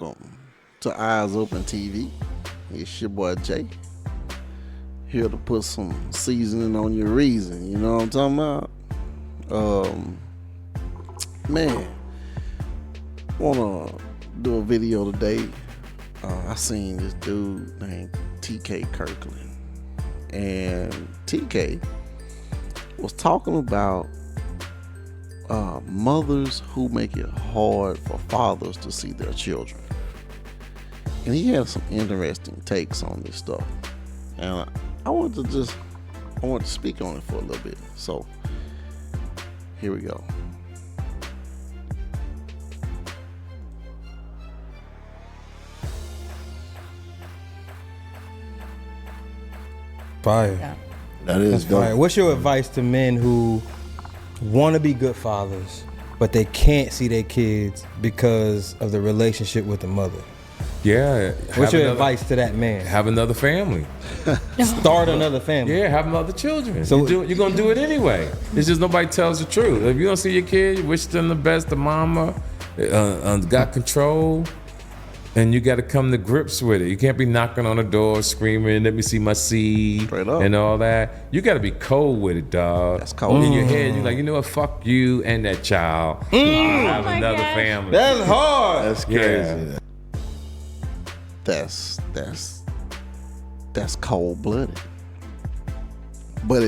Welcome to Eyes Open TV. It's your boy Jay. Here to put some seasoning on your reason. You know what I'm talking about? Man, wanna do a video today. I seen this dude named TK Kirkland, and TK was talking about mothers who make it hard for fathers to see their children. And he had some interesting takes on this stuff. And I want to speak on it for a little bit. So here we go. Fire. Yeah. That's fire. What's your advice to men who want to be good fathers, but they can't see their kids because of the relationship with the mother? Yeah. What's your advice to that man? Have another family. Start another family. Yeah, have other children. So you're going to do it anyway. It's just nobody tells the truth. If you don't see your kid, you wish them the best, the mama got control, and you got to come to grips with it. You can't be knocking on the door, screaming, let me see my seed, and all that. You got to be cold with it, dog. That's cold. In your head, you're like, you know what, fuck you and that child. I'll have another family. That's hard. That's crazy. Yeah. That's cold-blooded. But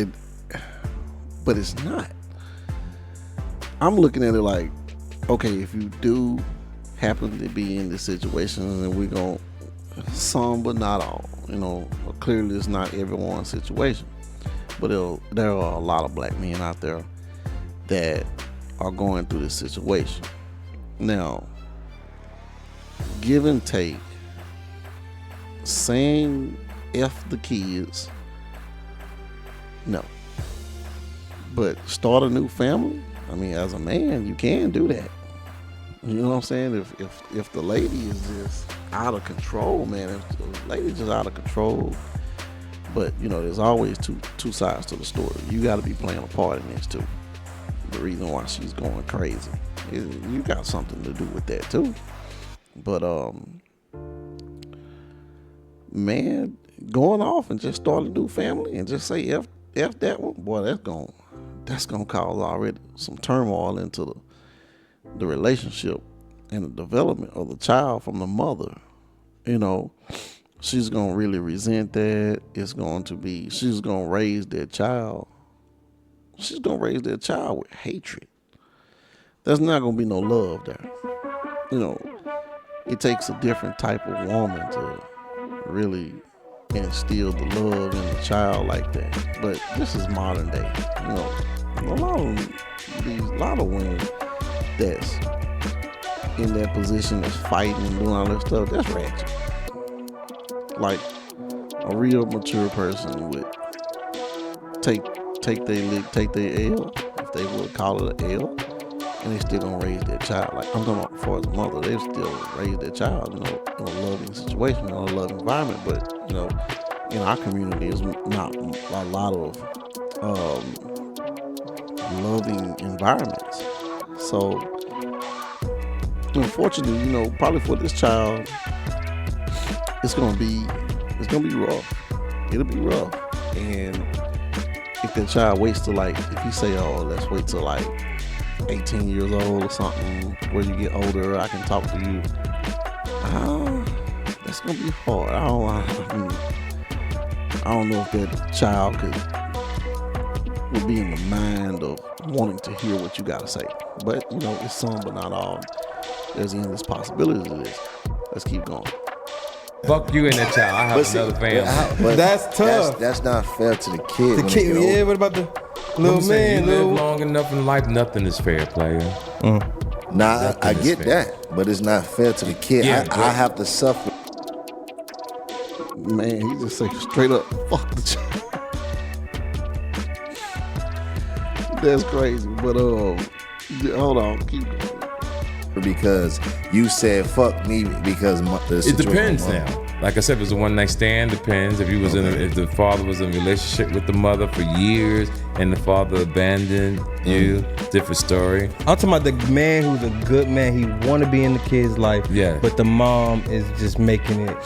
it's not. I'm looking at it like, okay, if you do happen to be in this situation, and we're going to, some but not all, clearly it's not everyone's situation, but there are a lot of black men out there that are going through this situation. Now, give and take, saying F the kids, no. But start a new family, I mean, as a man, you can do that. You know what I'm saying? If the lady is just out of control, man, if the lady's just out of control, but there's always two sides to the story. You got to be playing a part in this too. The reason why she's going crazy, you got something to do with that too. But man, going off and just start a new family and just say F that one, boy, that's gonna cause already some turmoil into the relationship and the development of the child from the mother. She's gonna really resent that. She's gonna raise that child. She's gonna raise that child with hatred. There's not gonna be no love there. It takes a different type of woman to really instill the love in the child like that. But this is modern day. A lot of women that's in that position, that's fighting and doing all that stuff, that's ratchet. Like a real mature person would take their L, if they would call it an L, and they still gonna raise their child. Like I'm talking about for the mother, they still raise their child, in a loving situation, in a loving environment. But in our community, is not a lot of loving environments. So unfortunately, probably for this child, it's gonna be rough. It'll be rough. And if that child waits till if you say, let's wait till 18 years old or something, where you get older, I can talk to you. That's gonna be hard. I don't know if that child would be in the mind of wanting to hear what you gotta say. But it's some, but not all. There's endless possibilities of this. Let's keep going. Fuck you and that child. I have another family. But that's tough. That's not fair to the kid. The kid, yeah. What about the little man? You live long enough in life, nothing is fair, player. Nah, I get that, but it's not fair to the kid. Yeah, I have to suffer. Man, he just say straight up, fuck the child. That's crazy. But hold on, keep going. Because you said fuck me because the situation. It depends now. like I said, if it was a one night stand, depends. If if the father was in a relationship with the mother for years and the father abandoned you, different story. I'm talking about the man who's a good man. He want to be in the kid's life, but the mom is just making it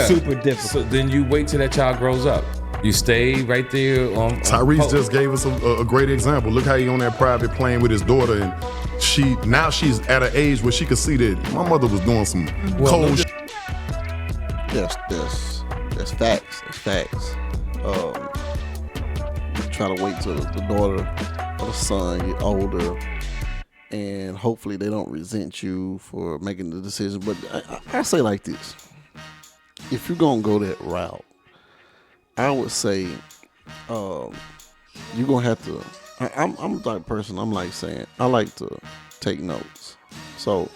super difficult. So then you wait till that child grows up. You stay right there on Tyrese just gave us a great example. Look how he on that private plane with his daughter, and she's at an age where she could see that my mother was doing some cold shit. That's facts. That's facts. You try to wait till the daughter or the son get older, and hopefully they don't resent you for making the decision. But I say like this: if you're gonna go that route, I would say you're gonna have to. I'm the type of person. I'm like saying I like to take notes. So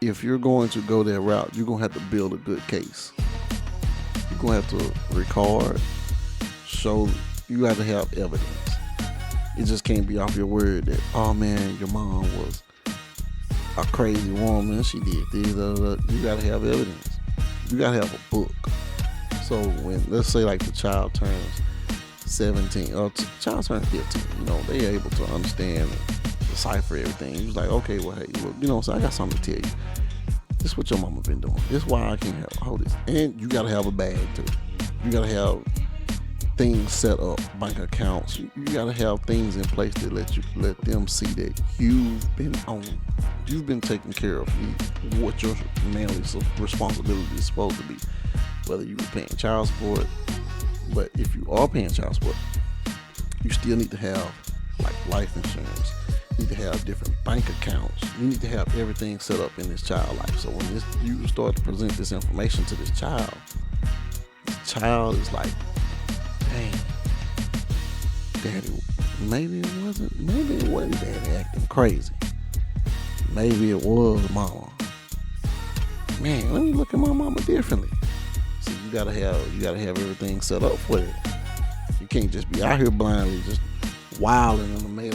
if you're going to go that route, you're gonna have to build a good case. You're gonna have to record, show. You got to have evidence. It just can't be off your word that, oh man, your mom was a crazy woman. She did this. You got to have evidence. You got to have a book. So when, let's say like the child turns 17 or child turns 15, they able to understand and decipher everything. You was like, okay, well, hey, look, so I got something to tell you. This is what your mama been doing. This is why I can't hold this. And you got to have a bag too. You got to have things set up, bank accounts. You got to have things in place that let them see that you've been taking care of what your manly responsibility is supposed to be. Whether you were paying child support, but if you are paying child support, you still need to have like life insurance. You need to have different bank accounts. You need to have everything set up in this child life. So when you start to present this information to this child is like, dang, daddy, maybe it wasn't daddy acting crazy. Maybe it was mama. Man, let me look at my mama differently. So you gotta have everything set up for it. You can't just be out here blindly just wilding and made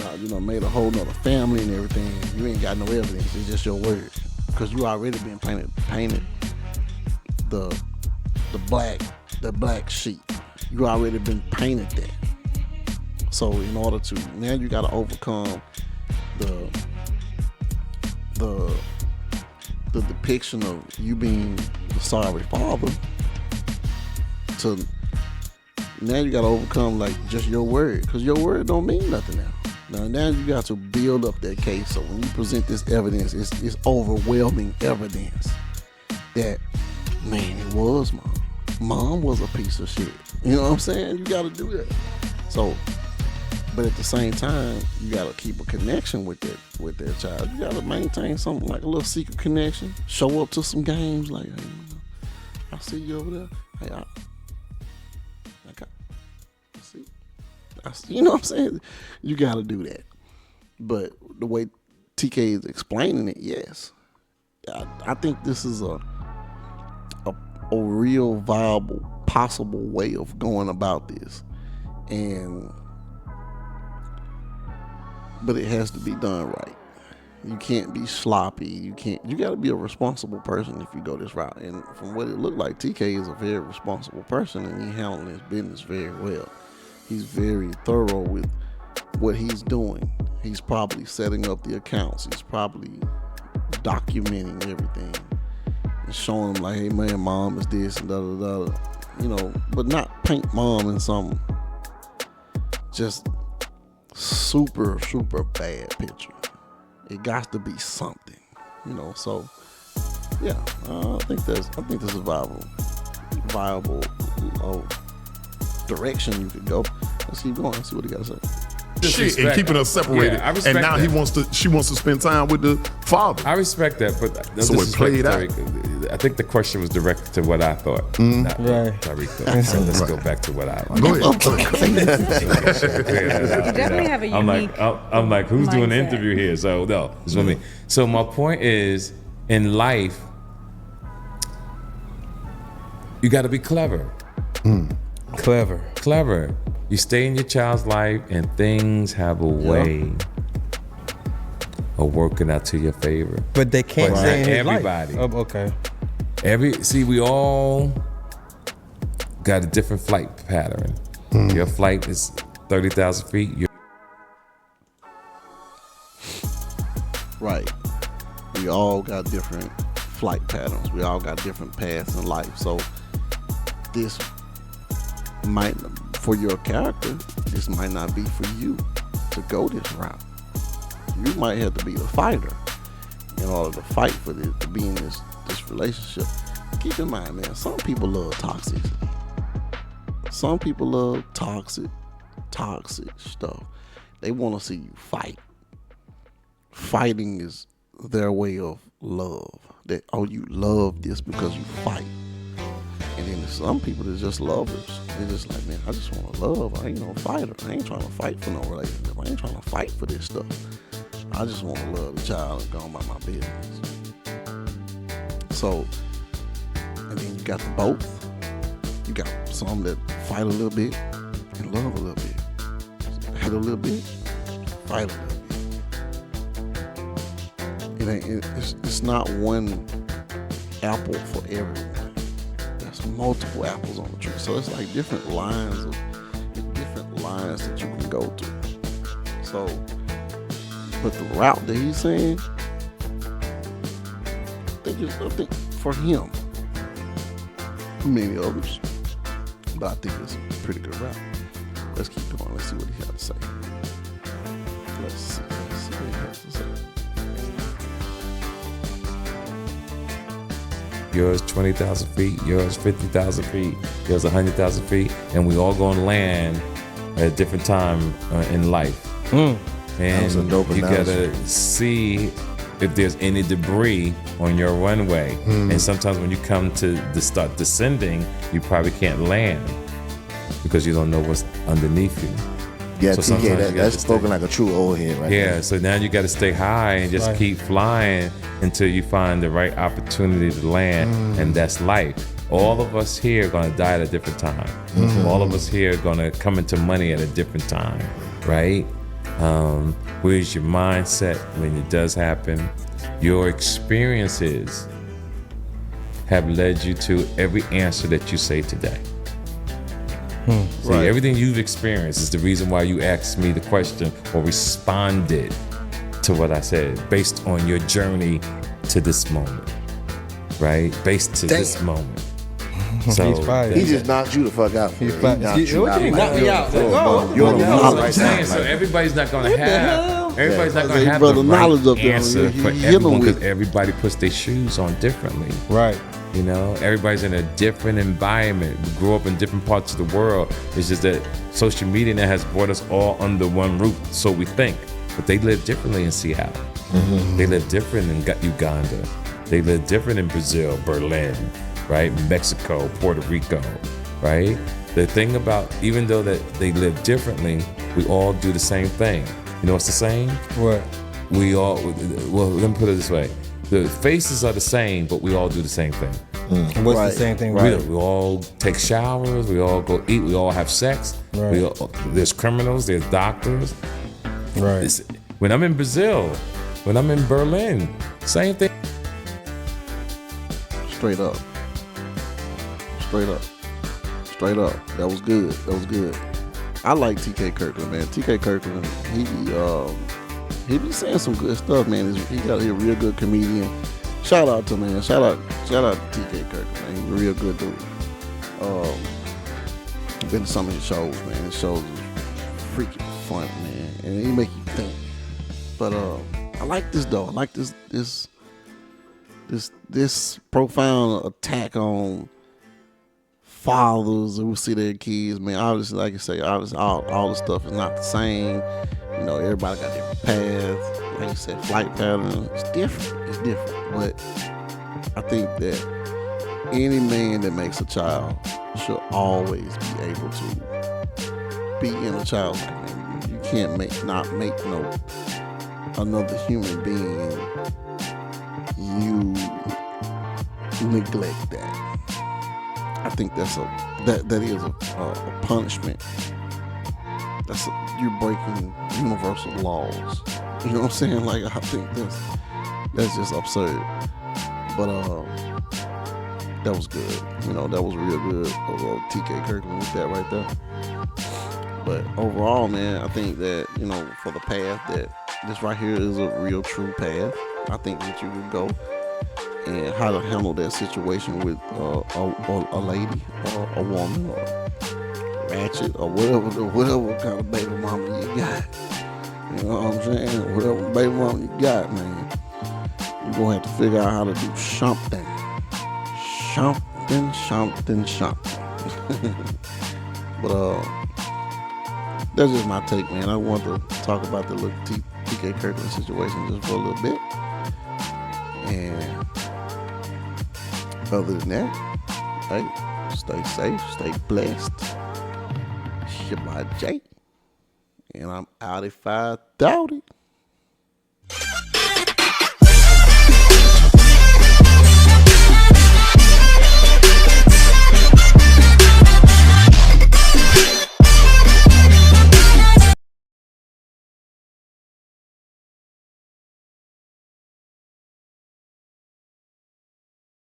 a whole nother family and everything. You ain't got no evidence. It's just your word, because you already been painted the black sheep. You already been painted that. So in order to, now you gotta overcome the depiction of you being the sorry father. So now you gotta overcome like just your word, because your word don't mean nothing now. Now you got to build up that case. So when you present this evidence, it's overwhelming evidence that, man, it was mom. Mom was a piece of shit. You know what I'm saying? You gotta do that. So, but at the same time, you gotta keep a connection with that child. You gotta maintain something like a little secret connection. Show up to some games like, hey, I see you over there. Hey, I see. You know what I'm saying? You gotta do that. But the way TK is explaining it, yes, I think this is a real viable, possible way of going about this, but it has to be done right. You can't be sloppy. You got to be a responsible person if you go this route. And from what it looked like, TK is a very responsible person, and he handled his business very well. He's very thorough with what he's doing. He's probably setting up the accounts. He's probably documenting everything and showing them like, hey man, mom is this and da. But not paint mom in some just super bad picture. It got to be something, So yeah, I think this is a viable direction you could go. Let's keep going. Let's see what he got to say. Shit, and keeping us separated. Yeah, I respect and now that. she wants to spend time with the father. I respect that, but so it played out. I think the question was directed to what I thought, not right. Tariq thought. So let's go back to what I thought. Go ahead. You definitely have a unique I'm like, who's doing the mindset. interview here? So no, it's for me. So my point is, in life, you got to be clever. Clever. You stay in your child's life, and things have a way of working out to your favor. But they can't But stay in not his life. everybody. Oh, okay. We all got a different flight pattern. Your flight is 30,000 feet. Right. We all got different flight patterns. We all got different paths in life. So this might, for your character, this might not be for you to go this route. You might have to be a fighter in order to fight for this, to be in this relationship. Keep in mind, man, some people love toxic. Some people love toxic stuff. They want to see you fight. Fighting is their way of love. That, oh, you love this because you fight. And then there's some people that's just lovers. They're just like, man, I just want to love. I ain't no fighter. I ain't trying to fight for no relationship. I ain't trying to fight for this stuff. I just want to love the child and go on by my business. So, and then you got the both. You got some that fight a little bit and love a little bit. Hate a little bit, fight a little bit. It's not one apple for everyone. There's multiple apples on the tree. So it's like different lines that you can go to. So, but the route that he's saying, I think for him, many others, but I think it's a pretty good route. Let's keep going. Let's see what he has to say. Let's see what he has to say. Yours 20,000 feet, yours 50,000 feet, yours 100,000 feet, and we all gonna land at a different time in life. And you gotta see if there's any debris on your runway. And sometimes when you come to start descending, you probably can't land because you don't know what's underneath you. Yeah, So TK, that's spoken like a true old head right Yeah, there. so now you got to stay high and just keep flying until you find the right opportunity to land, and that's life. All of us here are going to die at a different time. All of us here are going to come into money at a different time, right? Where's your mindset when it does happen? Your experiences have led you to every answer that you say today. See, everything you've experienced is the reason why you asked me the question or responded to what I said based on your journey to this moment, right? Based to this moment. So He just knocked you the fuck out. He knocked you out. He knocked me out. You're on the that's knowledge what I'm right saying. now. So everybody's not gonna have everybody's not gonna Hey, have brother, the knowledge up right there. answer He for hit 'em everyone with- because everybody puts their shoes on differently. Right. You know, everybody's in a different environment. We grew up in different parts of the world. It's just that social media now has brought us all under one roof, so we think. But they live differently in Seattle. They live different in Uganda. They live different in Brazil, Berlin, right? Mexico, Puerto Rico, right? The thing about, even though that they live differently, we all do the same thing. You know what's the same? What? We all, well, let me put it this way. The faces are the same, but we all do the same thing. And what's the same thing? Right. We all take showers. We all go eat. We all have sex. Right. There's criminals. There's doctors. Right. When I'm in Brazil, when I'm in Berlin, same thing. Straight up. That was good. I like TK Kirkland, man. TK Kirkland, he be saying some good stuff, man. He got a real good comedian. Shout out to man. Shout out to TK Kirkland, man. He's a real good dude. Been to some of his shows, man. His shows are freaking fun, man, and he make you think. But I like this though. I like this profound attack on fathers who see their kids, man. Obviously, like you say, obviously all the stuff is not the same. You know, everybody got different paths. Like you said, flight pattern. It's different. But I think that any man that makes a child should always be able to be in a child's life. Man. You can't not make no another human being. You neglect that. I think that is a punishment. You're breaking universal laws. You know what I'm saying? Like, I think that's just absurd. But that was good. You know, that was real good. TK Kirkland with that right there. But overall, man, I think that, you know, for the path that this right here is a real true path. I think that you would go, and how to handle that situation with a lady or a woman or ratchet or whatever kind of baby mama you got. You know what I'm saying? Whatever baby mama you got, man, you're gonna have to figure out how to do something. But that's just my take, man. I want to talk about the little TK Kirkland situation just for a little bit. And other than that, hey, stay safe, stay blessed. It's your boy Jay. And I'm out if I doubt it.